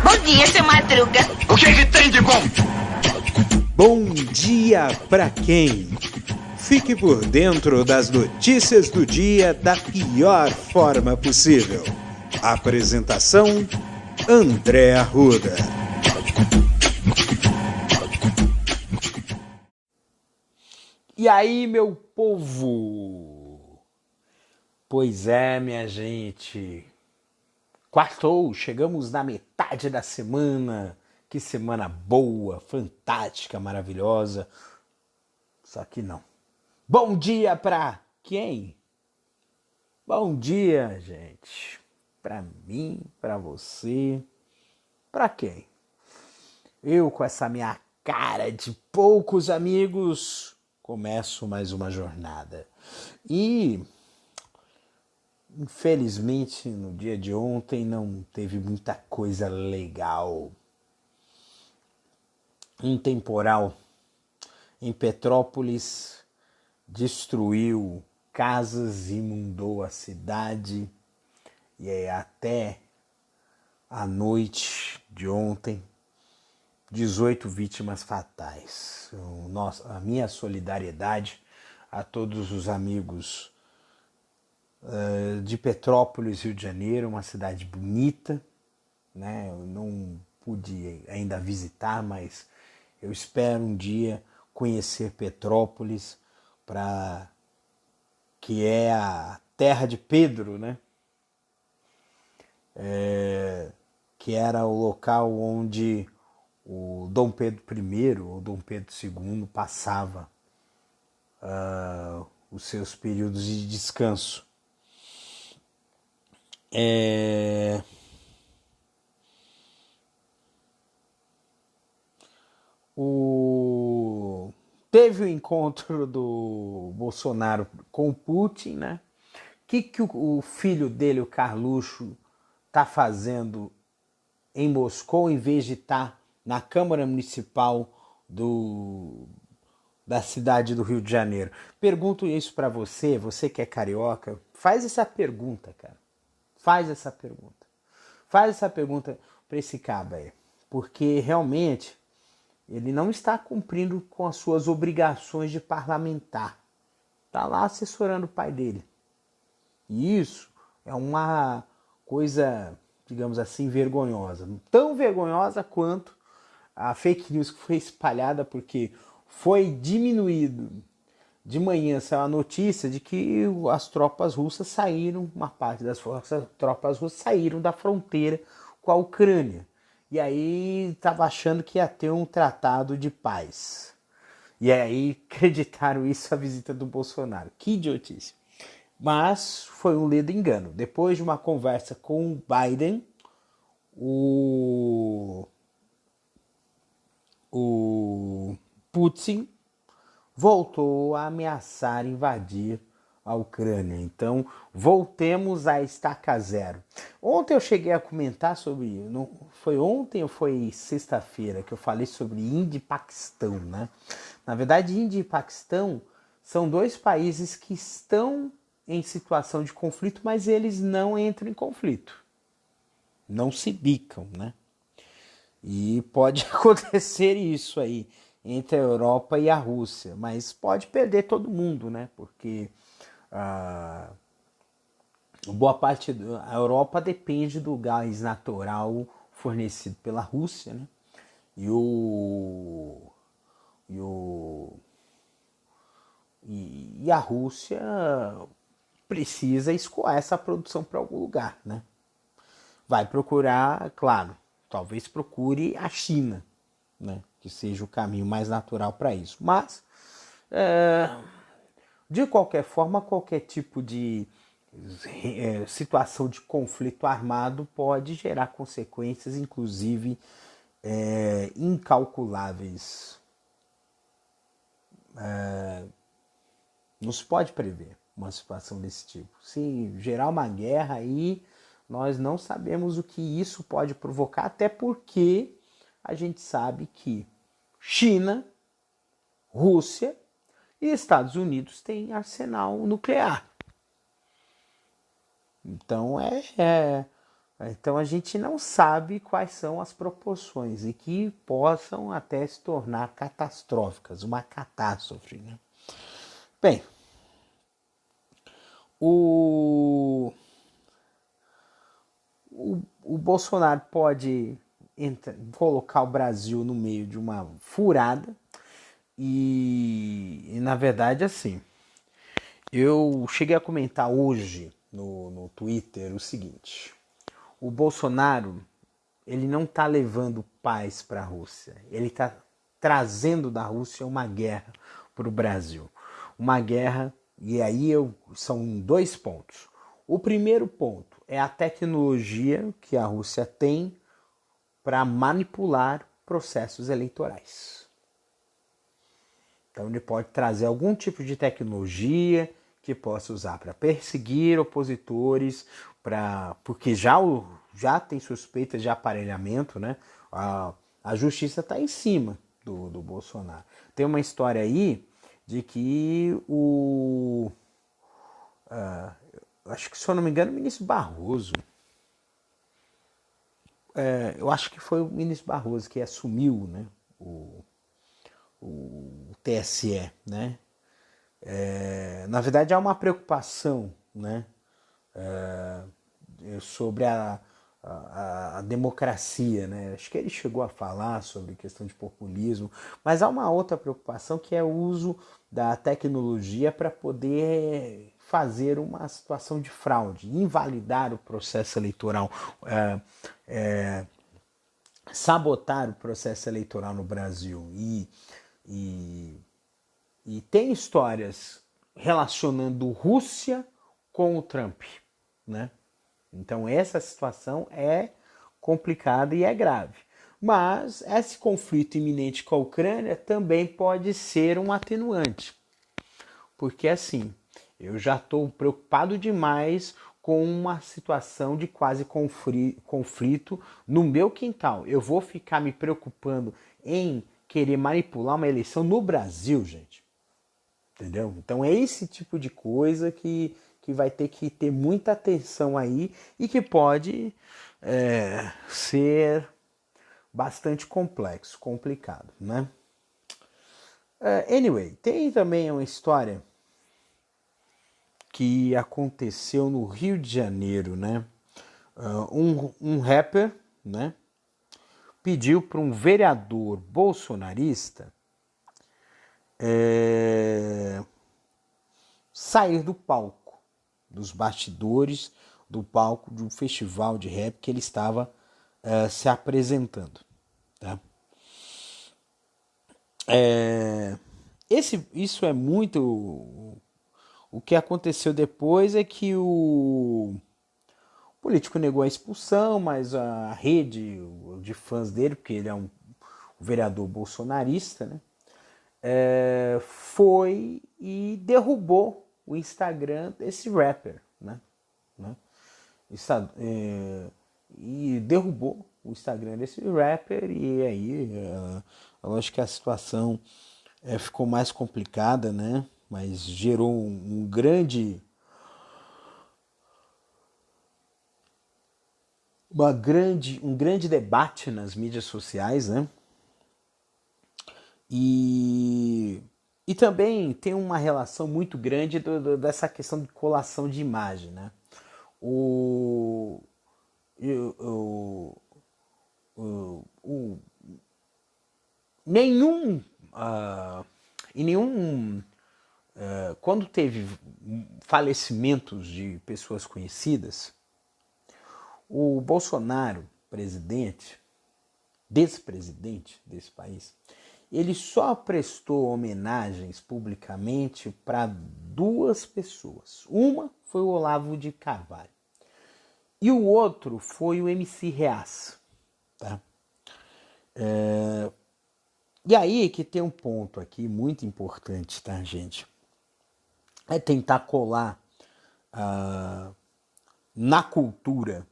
Bom dia, seu Madruga. O que tem de bom? Bom dia pra quem? Fique por dentro das notícias do dia da pior forma possível. Apresentação: André Arruda. E aí, meu povo? Pois é, minha gente. Quartou, chegamos na metade da semana. Que semana boa, fantástica, maravilhosa. Só que não. Bom dia pra quem? Bom dia, gente. Pra mim, pra você, pra quem? Eu, com essa minha cara de poucos amigos, começo mais uma jornada. E, infelizmente, no dia de ontem não teve muita coisa legal. Um temporal em Petrópolis destruiu casas, inundou a cidade. E aí, até a noite de ontem, 18 vítimas fatais. A minha solidariedade a todos os amigos de Petrópolis, Rio de Janeiro, uma cidade bonita, né? Eu não pude ainda visitar, mas eu espero um dia conhecer Petrópolis, que é a terra de Pedro, né? Que era o local onde o Dom Pedro I ou Dom Pedro II passava os seus períodos de descanso. Teve o encontro do Bolsonaro com o Putin, né? O que o filho dele, o Carluxo, está fazendo em Moscou em vez de estar na Câmara Municipal da cidade do Rio de Janeiro? Pergunto isso para você que é carioca, faz essa pergunta, cara. Faz essa pergunta para esse caba aí, porque realmente ele não está cumprindo com as suas obrigações de parlamentar. Está lá assessorando o pai dele. E isso é uma coisa, digamos assim, vergonhosa. Tão vergonhosa quanto a fake news que foi espalhada, porque foi diminuído. De manhã saiu a notícia de que as tropas russas saíram, uma parte das tropas russas saíram da fronteira com a Ucrânia. E aí estava achando que ia ter um tratado de paz. E aí acreditaram isso à visita do Bolsonaro. Que idiotice. Mas foi um ledo engano. Depois de uma conversa com o Biden, o Putin voltou a ameaçar invadir a Ucrânia. Então, voltemos à estaca zero. Ontem eu cheguei a comentar sobre... Não, foi ontem ou foi sexta-feira que eu falei sobre Índia e Paquistão, né? Na verdade, Índia e Paquistão são dois países que estão em situação de conflito, mas eles não entram em conflito. Não se bicam, né? E pode acontecer isso aí entre a Europa e a Rússia, mas pode perder todo mundo, né? Porque boa parte da Europa depende do gás natural fornecido pela Rússia, né? E a Rússia precisa escoar essa produção para algum lugar, né? Vai procurar, claro, talvez procure a China, né? Que seja o caminho mais natural para isso. Mas, de qualquer forma, qualquer tipo de situação de conflito armado pode gerar consequências, inclusive incalculáveis. Não se pode prever uma situação desse tipo. Se gerar uma guerra aí, nós não sabemos o que isso pode provocar, até porque a gente sabe que China, Rússia e Estados Unidos têm arsenal nuclear. Então a gente não sabe quais são as proporções e que possam até se tornar catastróficas, uma catástrofe, né? Bem, o, o Bolsonaro pode colocar o Brasil no meio de uma furada e na verdade assim, eu cheguei a comentar hoje no Twitter o seguinte: o Bolsonaro, ele não está levando paz para a Rússia, ele está trazendo da Rússia uma guerra para o Brasil. Uma guerra, e aí são dois pontos. O primeiro ponto é a tecnologia que a Rússia tem para manipular processos eleitorais. Então ele pode trazer algum tipo de tecnologia que possa usar para perseguir opositores, porque já tem suspeitas de aparelhamento, né? A justiça está em cima do Bolsonaro. Tem uma história aí de que acho que, se eu não me engano, o ministro Barroso, eu acho que foi o ministro Barroso que assumiu, né, o TSE, né? Na verdade, há uma preocupação, né, sobre a democracia, né? Acho que ele chegou a falar sobre questão de populismo, mas há uma outra preocupação que é o uso da tecnologia para poder fazer uma situação de fraude, invalidar o processo eleitoral, sabotar o processo eleitoral no Brasil. E tem histórias relacionando Rússia com o Trump, né? Então essa situação é complicada e é grave. Mas esse conflito iminente com a Ucrânia também pode ser um atenuante. Porque assim, eu já estou preocupado demais com uma situação de quase conflito no meu quintal. Eu vou ficar me preocupando em querer manipular uma eleição no Brasil, gente. Entendeu? Então é esse tipo de coisa que vai ter que ter muita atenção aí e que pode ser bastante complexo, complicado, né? Anyway, tem também uma história que aconteceu no Rio de Janeiro, né? Um rapper, né, pediu para um vereador bolsonarista sair do palco, dos bastidores do palco de um festival de rap que ele estava se apresentando. Tá? Isso é muito... O que aconteceu depois é que o político negou a expulsão, mas a rede de fãs dele, porque ele é um vereador bolsonarista, né, foi e derrubou o Instagram desse rapper, né? E derrubou o Instagram desse rapper, e aí eu acho que a situação ficou mais complicada, né? Mas gerou um grande debate nas mídias sociais, né? E também tem uma relação muito grande dessa questão de colação de imagem, né? O, o, o, o, nenhum em nenhum quando teve falecimentos de pessoas conhecidas, o Bolsonaro, despresidente desse país, ele só prestou homenagens publicamente para duas pessoas. Uma foi o Olavo de Carvalho e o outro foi o MC Reaça. Tá? E aí que tem um ponto aqui muito importante, tá, gente? É tentar colar na cultura,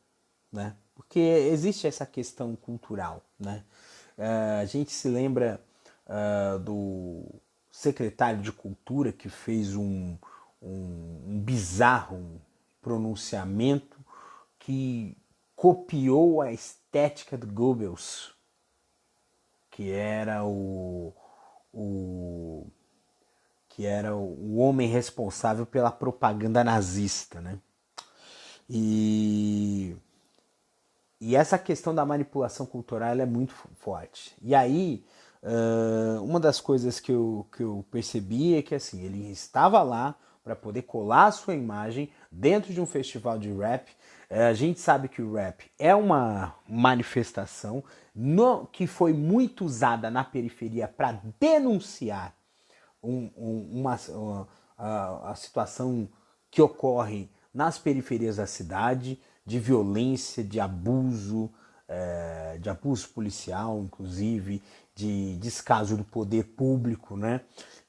né? Porque existe essa questão cultural, né? A gente se lembra do secretário de Cultura que fez um bizarro pronunciamento que copiou a estética do Goebbels, que era o homem responsável pela propaganda nazista, né? E essa questão da manipulação cultural ela é muito forte. E aí, uma das coisas que eu percebi é que assim, ele estava lá para poder colar a sua imagem dentro de um festival de rap. A gente sabe que o rap é uma manifestação que foi muito usada na periferia para denunciar a situação que ocorre nas periferias da cidade, de violência, de abuso policial, inclusive, de descaso do poder público, né?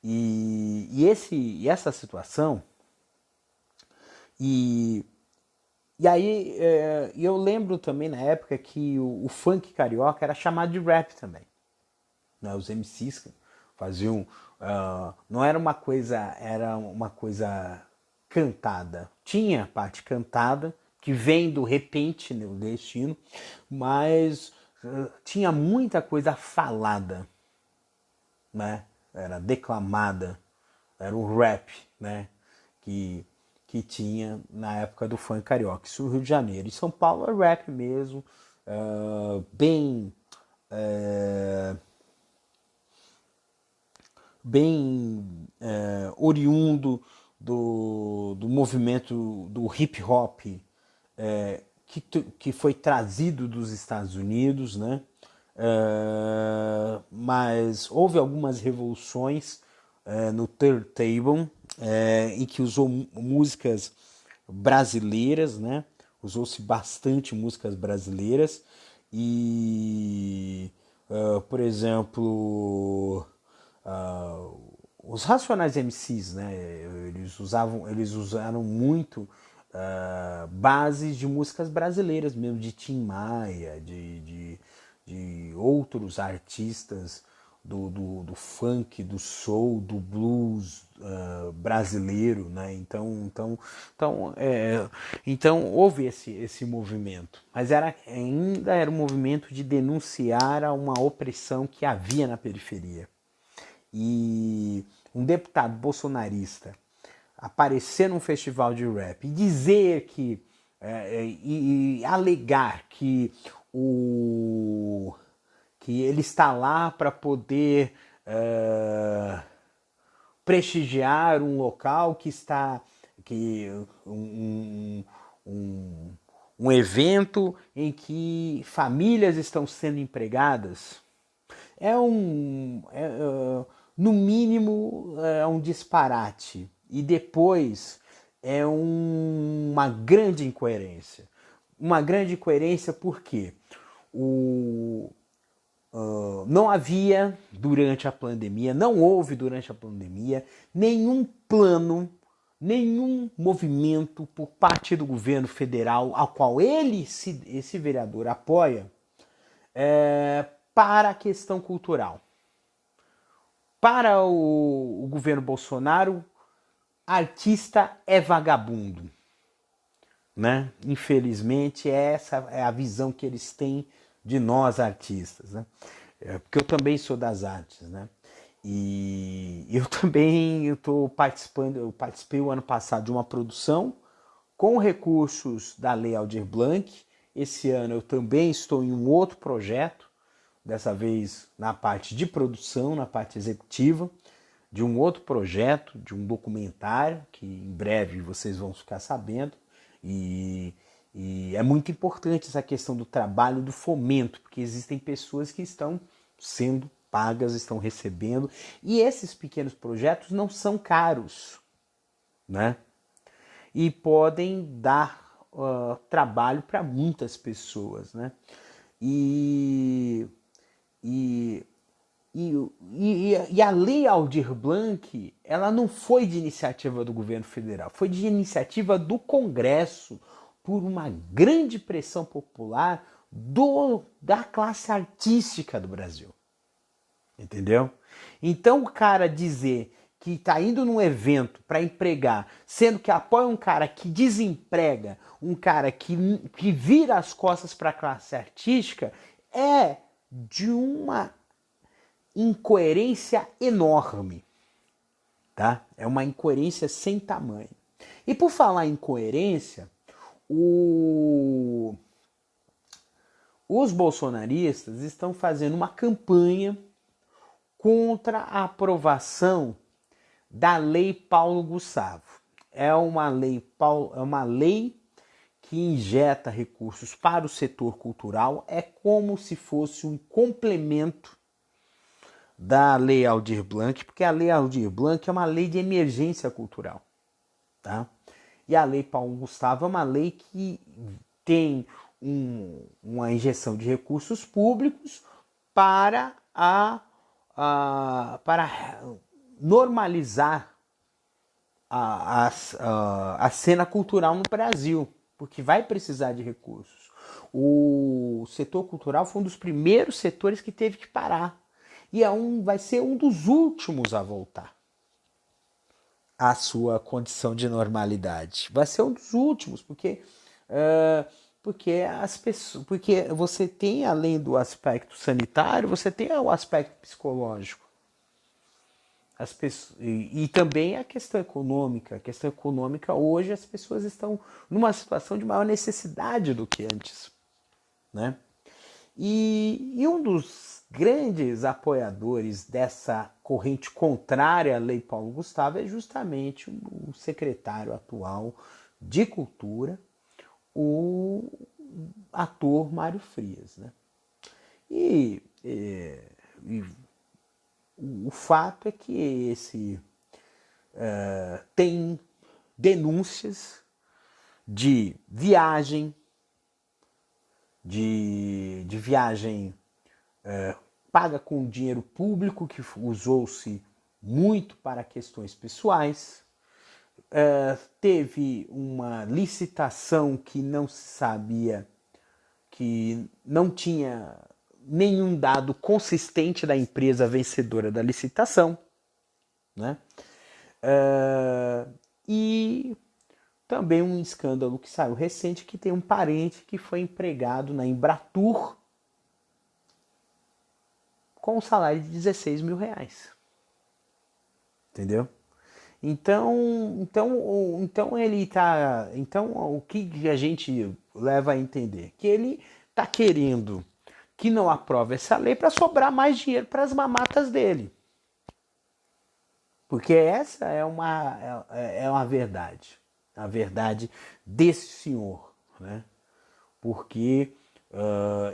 E essa situação, e aí eu lembro também na época que o funk carioca era chamado de rap também, né? Os MCs faziam, não era uma coisa, era uma coisa cantada, tinha parte cantada, que vem do repente, né, o destino, mas tinha muita coisa falada, né? Era declamada, era um rap, né? Que tinha na época do funk carioca. Isso no Rio de Janeiro. Em São Paulo é rap mesmo, bem oriundo do movimento do hip hop, que foi trazido dos Estados Unidos, né? Mas houve algumas revoluções no turntable, em que usou músicas brasileiras, né? Usou-se bastante músicas brasileiras e, por exemplo, os Racionais MCs, né? Eles usaram muito bases de músicas brasileiras mesmo, de Tim Maia, de outros artistas do funk, do soul, do blues brasileiro, né? Então houve esse movimento, mas ainda era um movimento de denunciar uma opressão que havia na periferia. E um deputado bolsonarista aparecer num festival de rap e dizer que e alegar que ele está lá para poder prestigiar um local um evento em que famílias estão sendo empregadas, no mínimo é um disparate, e depois é uma grande incoerência. Uma grande incoerência porque não havia durante a pandemia, não houve durante a pandemia nenhum plano, nenhum movimento por parte do governo federal ao qual esse vereador apoia para a questão cultural. Para o governo Bolsonaro, artista é vagabundo, né? Infelizmente, essa é a visão que eles têm de nós artistas, né? Porque eu também sou das artes, né? E eu também estou participando, eu participei o ano passado de uma produção com recursos da Lei Aldir Blanc. Esse ano eu também estou em um outro projeto, dessa vez na parte de produção, na parte executiva, de um outro projeto, de um documentário, que em breve vocês vão ficar sabendo. E é muito importante essa questão do trabalho, do fomento, porque existem pessoas que estão sendo pagas, estão recebendo, e esses pequenos projetos não são caros, né? E podem dar trabalho para muitas pessoas, né? E a Lei Aldir Blanc, ela não foi de iniciativa do governo federal, foi de iniciativa do Congresso, por uma grande pressão popular da classe artística do Brasil. Entendeu? Então o cara dizer que está indo num evento para empregar, sendo que apoia um cara que desemprega, um cara que vira as costas para a classe artística, é de uma incoerência enorme, tá? É uma incoerência sem tamanho. E por falar em incoerência, os bolsonaristas estão fazendo uma campanha contra a aprovação da Lei Paulo Gustavo. É uma lei que injeta recursos para o setor cultural, é como se fosse um complemento da Lei Aldir Blanc, porque a Lei Aldir Blanc é uma lei de emergência cultural, tá? E a Lei Paulo Gustavo é uma lei que tem uma injeção de recursos públicos para normalizar a cena cultural no Brasil, porque vai precisar de recursos. O setor cultural foi um dos primeiros setores que teve que parar. E vai ser um dos últimos a voltar à sua condição de normalidade. Vai ser um dos últimos, porque você tem, além do aspecto sanitário, você tem o aspecto psicológico. E também a questão econômica. A questão econômica, hoje as pessoas estão numa situação de maior necessidade do que antes, né? E um dos grandes apoiadores dessa corrente contrária à Lei Paulo Gustavo é justamente o secretário atual de Cultura, o ator Mário Frias, né? E o fato é que tem denúncias de viagem, paga com dinheiro público, que usou-se muito para questões pessoais. Teve uma licitação que não se sabia, que não tinha nenhum dado consistente da empresa vencedora da licitação, né? E também um escândalo que saiu recente, que tem um parente que foi empregado na Embratur com um salário de 16 mil reais. Entendeu? Então ele tá. Então o que a gente leva a entender? Que ele tá querendo que não aprove essa lei para sobrar mais dinheiro para as mamatas dele. Porque essa é uma verdade. A verdade desse senhor, né? Porque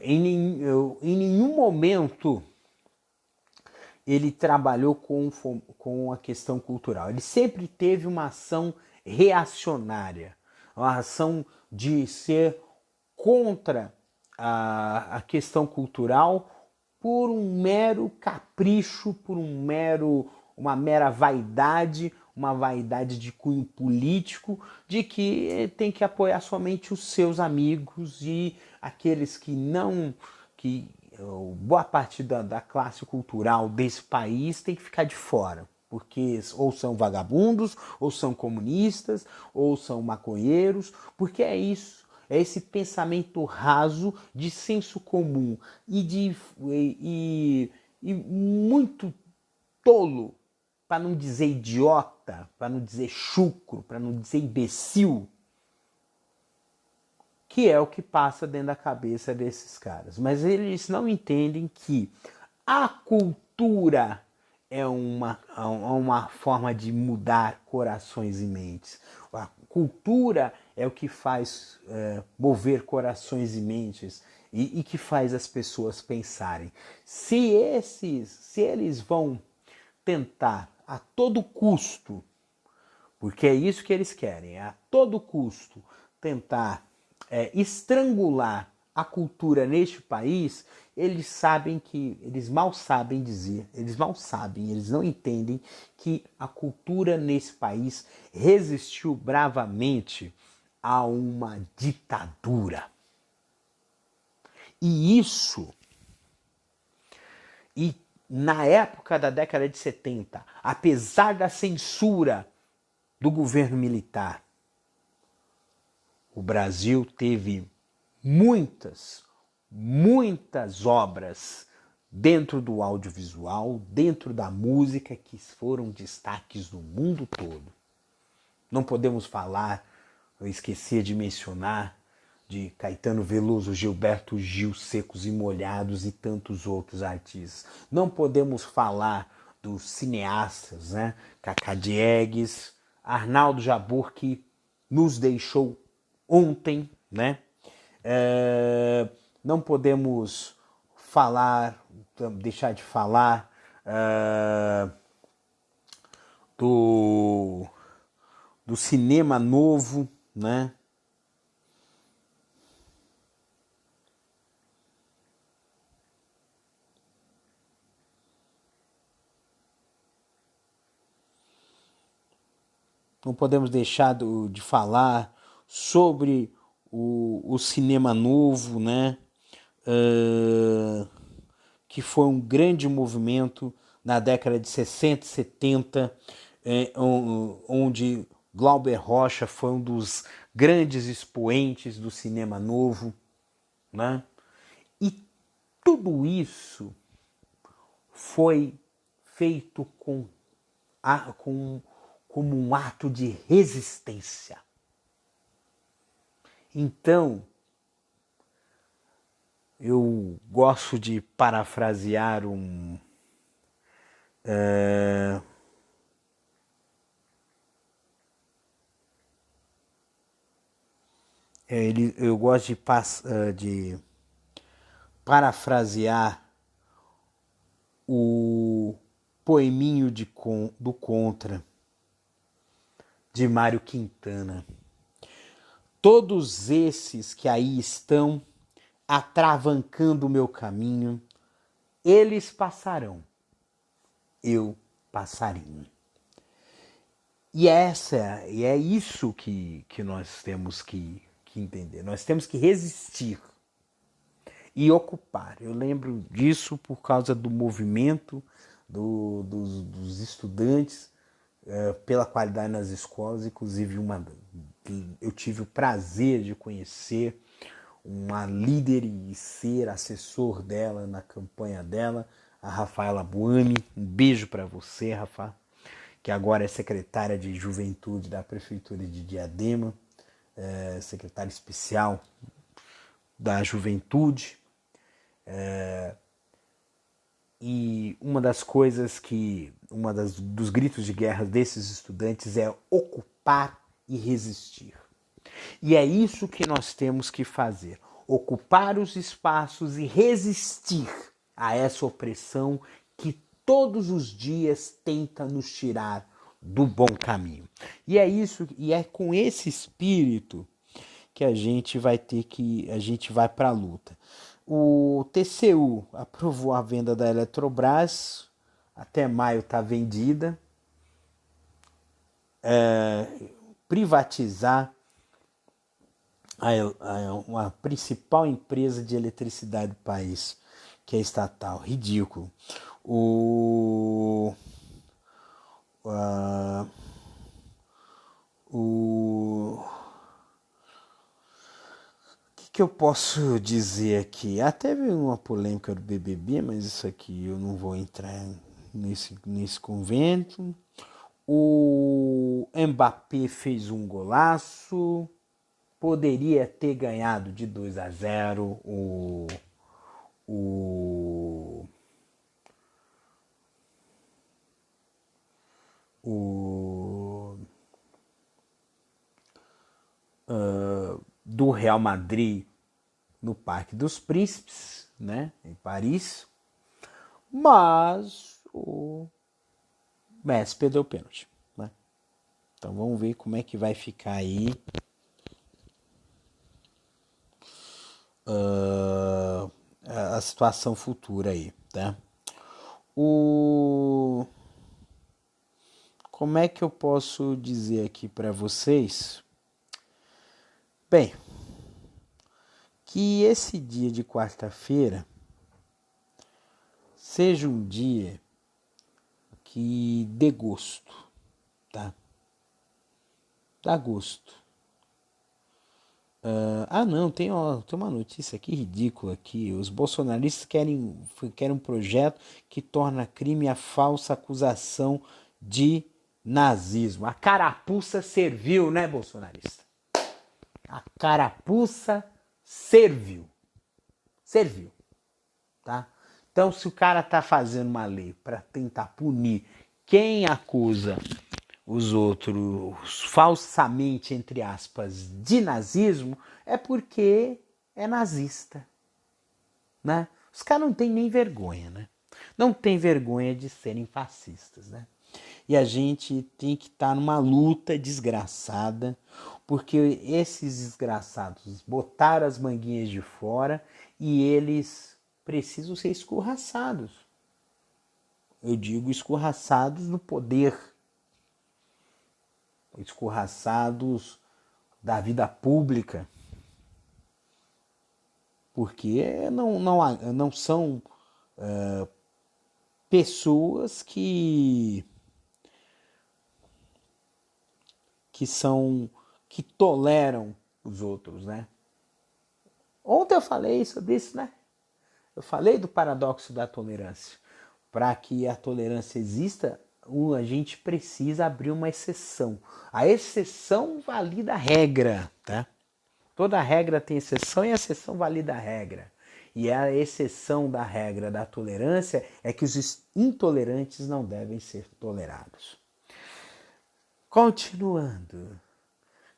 em nenhum momento ele trabalhou com a questão cultural. Ele sempre teve uma ação reacionária, uma ação de ser contra a questão cultural por um mero capricho, por uma mera vaidade, uma vaidade de cunho político, de que tem que apoiar somente os seus amigos e aqueles que não... boa parte da classe cultural desse país tem que ficar de fora, porque ou são vagabundos, ou são comunistas, ou são maconheiros, porque é isso. É esse pensamento raso de senso comum e muito tolo, para não dizer idiota, para não dizer chucro, para não dizer imbecil, que é o que passa dentro da cabeça desses caras. Mas eles não entendem que a cultura é uma forma de mudar corações e mentes. A cultura é o que faz mover corações e mentes e que faz as pessoas pensarem. Se eles vão tentar a todo custo, porque é isso que eles querem, a todo custo tentar estrangular a cultura neste país, eles mal sabem dizer, eles não entendem que a cultura nesse país resistiu bravamente a uma ditadura. E na época da década de 70, apesar da censura do governo militar, o Brasil teve muitas obras dentro do audiovisual, dentro da música, que foram destaques no mundo todo. Não podemos falar, eu esqueci de mencionar, de Caetano Veloso, Gilberto Gil, Secos e Molhados e tantos outros artistas. Não podemos falar dos cineastas, né? Cacá Diegues, Arnaldo Jabor, que nos deixou ontem, né? Não podemos deixar de falar do cinema novo, né? Não podemos deixar de falar sobre o cinema novo, né? Que foi um grande movimento na década de 60 e 70, onde Glauber Rocha foi um dos grandes expoentes do cinema novo, né? E tudo isso foi feito como um ato de resistência. Então, eu gosto de parafrasear eu gosto de parafrasear o poeminho do Contra, de Mário Quintana. Todos esses que aí estão atravancando o meu caminho, eles passarão, eu passarinho. E é isso que nós temos que entender. Nós temos que resistir e ocupar. Eu lembro disso por causa do movimento dos estudantes pela qualidade nas escolas. Inclusive, eu tive o prazer de conhecer uma líder e ser assessor dela na campanha dela, a Rafaela Buami. Um beijo para você, Rafa, que agora é secretária de Juventude da Prefeitura de Diadema, secretária especial da Juventude. E uma das coisas dos gritos de guerra desses estudantes é ocupar e resistir. E é isso que nós temos que fazer: ocupar os espaços e resistir a essa opressão que todos os dias tenta nos tirar do bom caminho. E é com esse espírito que a gente vai para a luta. O TCU aprovou a venda da Eletrobras, até maio está vendida. Privatizar a principal empresa de eletricidade do país, que é estatal. Ridículo. O que eu posso dizer aqui? Até veio uma polêmica do BBB, mas isso aqui eu não vou entrar nesse convento. O Mbappé fez um golaço, poderia ter ganhado de 2-0 do Real Madrid no Parque dos Príncipes, né, em Paris, mas o Messi perdeu o pênalti, né? Então vamos ver como é que vai ficar aí a situação futura aí, tá? Como é que eu posso dizer aqui para vocês? Bem, que esse dia de quarta-feira seja um dia que dê gosto, tá? Dá gosto. Não, tem uma notícia aqui ridícula aqui. Os bolsonaristas querem um projeto que torna crime a falsa acusação de nazismo. A carapuça serviu, né, bolsonarista? A carapuça serviu. Serviu, tá? Então, se o cara tá fazendo uma lei para tentar punir quem acusa os outros falsamente, entre aspas, de nazismo, é porque é nazista, né? Os caras não têm nem vergonha, né? Não tem vergonha de serem fascistas, né? E a gente tem que estar numa luta desgraçada, porque esses desgraçados botaram as manguinhas de fora e eles precisam ser escorraçados. Eu digo escorraçados no poder, escorraçados da vida pública, porque não são pessoas que toleram os outros, né? Ontem eu falei sobre isso, né? Eu falei do paradoxo da tolerância. Para que a tolerância exista, a gente precisa abrir uma exceção. A exceção valida a regra, tá? Toda regra tem exceção e a exceção valida a regra. E a exceção da regra da tolerância é que os intolerantes não devem ser tolerados. Continuando,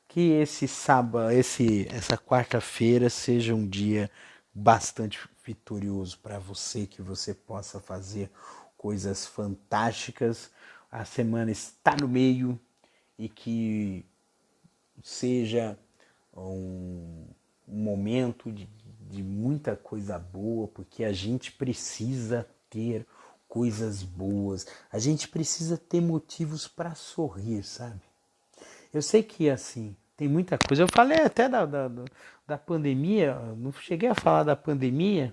que esse sábado, essa quarta-feira seja um dia bastante vitorioso para você, que você possa fazer coisas fantásticas. A semana está no meio e que seja um momento de muita coisa boa, porque a gente precisa ter coisas boas, a gente precisa ter motivos para sorrir, sabe? Eu sei que, assim, tem muita coisa. Eu falei até da pandemia, não cheguei a falar da pandemia,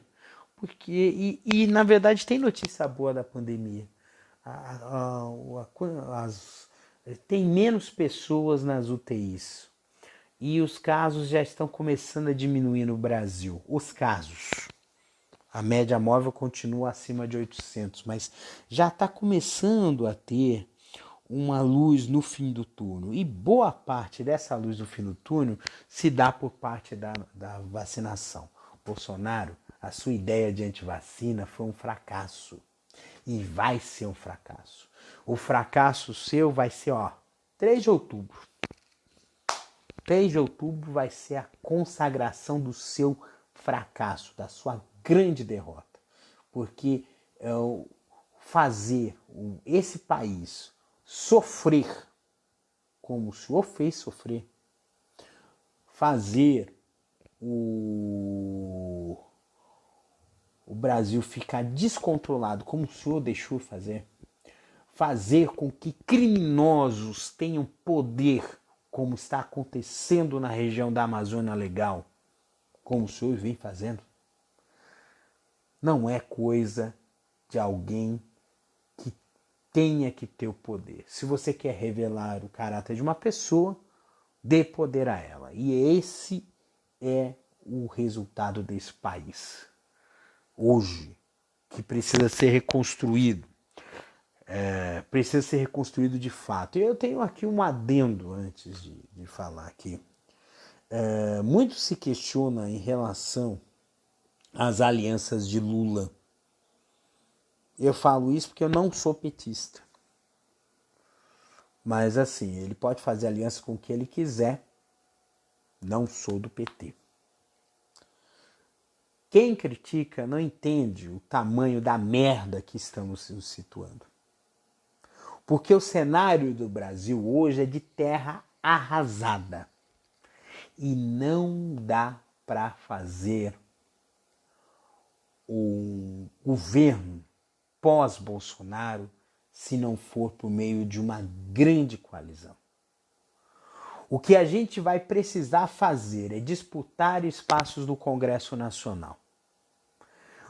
porque na verdade tem notícia boa da pandemia. Tem menos pessoas nas UTIs e os casos já estão começando a diminuir no Brasil. Os casos. A média móvel continua acima de 800, mas já está começando a ter uma luz no fim do túnel. E boa parte dessa luz no fim do túnel se dá por parte da vacinação. Bolsonaro, a sua ideia de antivacina foi um fracasso. E vai ser um fracasso. O fracasso seu vai ser, 3 de outubro. 3 de outubro vai ser a consagração do seu fracasso, da sua grande derrota. Porque fazer esse país sofrer como o senhor fez sofrer, fazer o Brasil ficar descontrolado como o senhor deixou fazer, fazer com que criminosos tenham poder, como está acontecendo na região da Amazônia Legal, como o senhor vem fazendo, não é coisa de alguém que tenha que ter o poder. Se você quer revelar o caráter de uma pessoa, dê poder a ela. E esse é o resultado desse país. Hoje, que precisa ser reconstruído. Precisa ser reconstruído de fato. E eu tenho aqui um adendo antes de falar aqui. Muito se questiona em relação às alianças de Lula. Eu falo isso porque eu não sou petista. Mas assim, ele pode fazer aliança com o que ele quiser. Não sou do PT. Quem critica não entende o tamanho da merda que estamos nos situando. Porque o cenário do Brasil hoje é de terra arrasada. E não dá para fazer um governo pós-Bolsonaro se não for por meio de uma grande coalizão. O que a gente vai precisar fazer é disputar espaços do Congresso Nacional.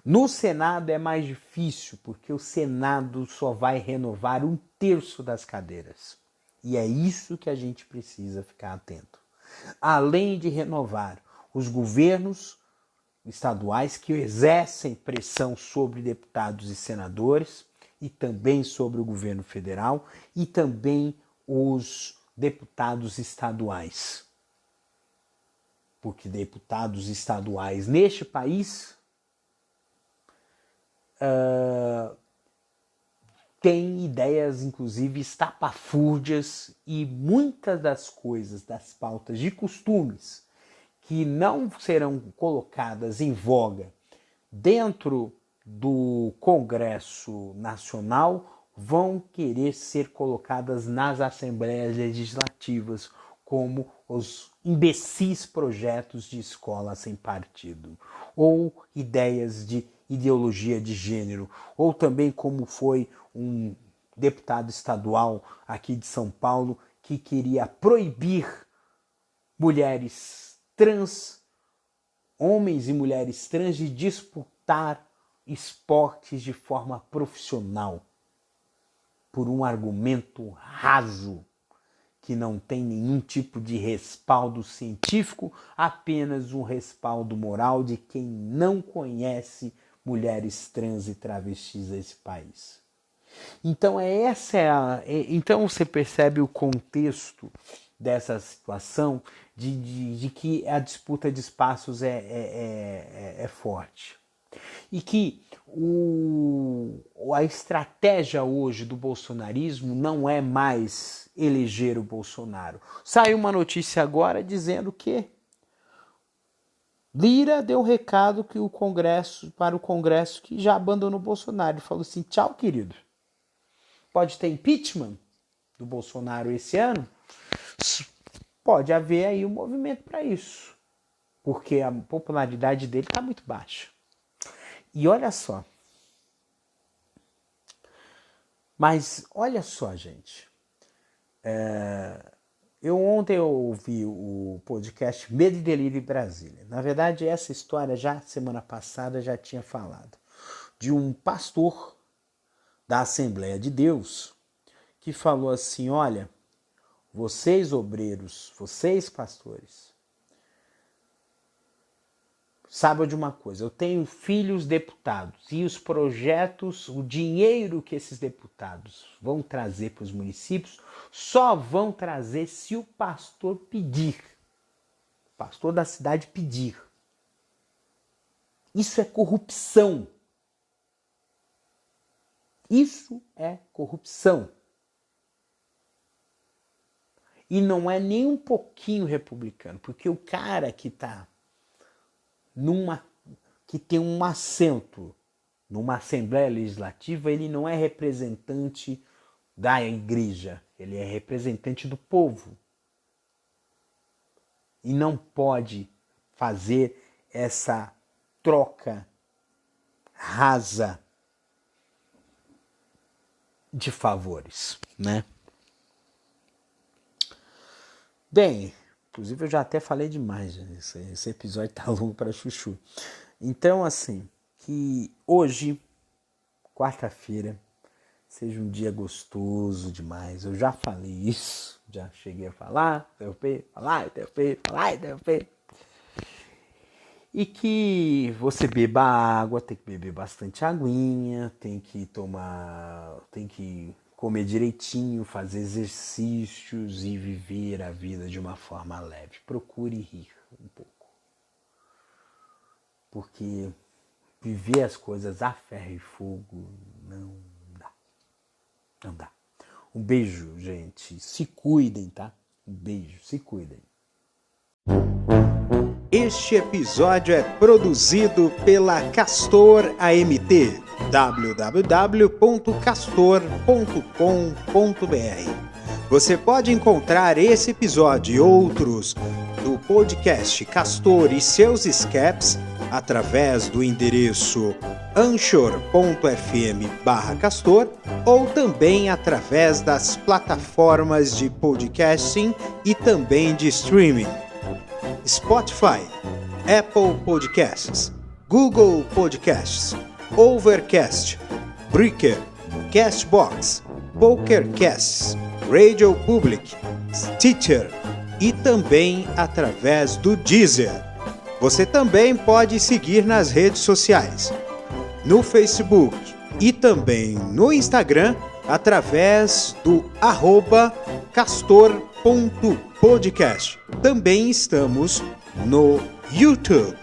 No Senado é mais difícil, porque o Senado só vai renovar 1/3 das cadeiras. E é isso que a gente precisa ficar atento. Além de renovar os governos estaduais que exercem pressão sobre deputados e senadores, e também sobre o governo federal, e também os deputados estaduais. Porque deputados estaduais neste país têm ideias, inclusive, estapafúrdias, e muitas das coisas, das pautas de costumes, que não serão colocadas em voga dentro do Congresso Nacional vão querer ser colocadas nas assembleias legislativas, como os imbecis projetos de escola sem partido, ou ideias de ideologia de gênero, ou também como foi um deputado estadual aqui de São Paulo que queria proibir mulheres trans, homens e mulheres trans, de disputar esportes de forma profissional, por um argumento raso que não tem nenhum tipo de respaldo científico, apenas um respaldo moral de quem não conhece mulheres trans e travestis desse país. Então então você percebe o contexto dessa situação de que a disputa de espaços é forte. E que a estratégia hoje do bolsonarismo não é mais eleger o Bolsonaro. Saiu uma notícia agora dizendo que Lira deu recado que para o Congresso que já abandonou o Bolsonaro. Ele falou assim: tchau, querido. Pode ter impeachment do Bolsonaro esse ano? Pode haver aí um movimento para isso, porque a popularidade dele está muito baixa. E olha só. Mas olha só, gente. Ontem eu ouvi o podcast Medo e Delírio em Brasília. Na verdade, essa história já semana passada já tinha falado. De um pastor da Assembleia de Deus que falou assim: olha, vocês obreiros, vocês pastores, saibam de uma coisa, eu tenho filhos deputados e os projetos, o dinheiro que esses deputados vão trazer para os municípios, só vão trazer se o pastor pedir. O pastor da cidade pedir. Isso é corrupção. Isso é corrupção. E não é nem um pouquinho republicano, porque o cara que está que tem um assento numa Assembleia Legislativa, ele não é representante da igreja, ele é representante do povo. E não pode fazer essa troca rasa de favores, né? Bem, inclusive eu já até falei demais, esse episódio tá longo para chuchu. Então, assim, que hoje, quarta-feira, seja um dia gostoso demais. Eu já falei isso, já cheguei a falar, E que você beba água, tem que beber bastante aguinha, tem que comer direitinho, fazer exercícios e viver a vida de uma forma leve. Procure rir um pouco. Porque viver as coisas a ferro e fogo não dá. Não dá. Um beijo, gente. Se cuidem, tá? Um beijo, se cuidem. Este episódio é produzido pela Castor AMT. www.castor.com.br. Você pode encontrar esse episódio e outros do podcast Castor e seus escapes através do endereço anchor.fm/castor ou também através das plataformas de podcasting e também de streaming: Spotify, Apple Podcasts, Google Podcasts, Overcast, Breaker, Castbox, PokerCasts, Radio Public, Stitcher e também através do Deezer. Você também pode seguir nas redes sociais, no Facebook e também no Instagram, através do @castor.podcast. Também estamos no YouTube.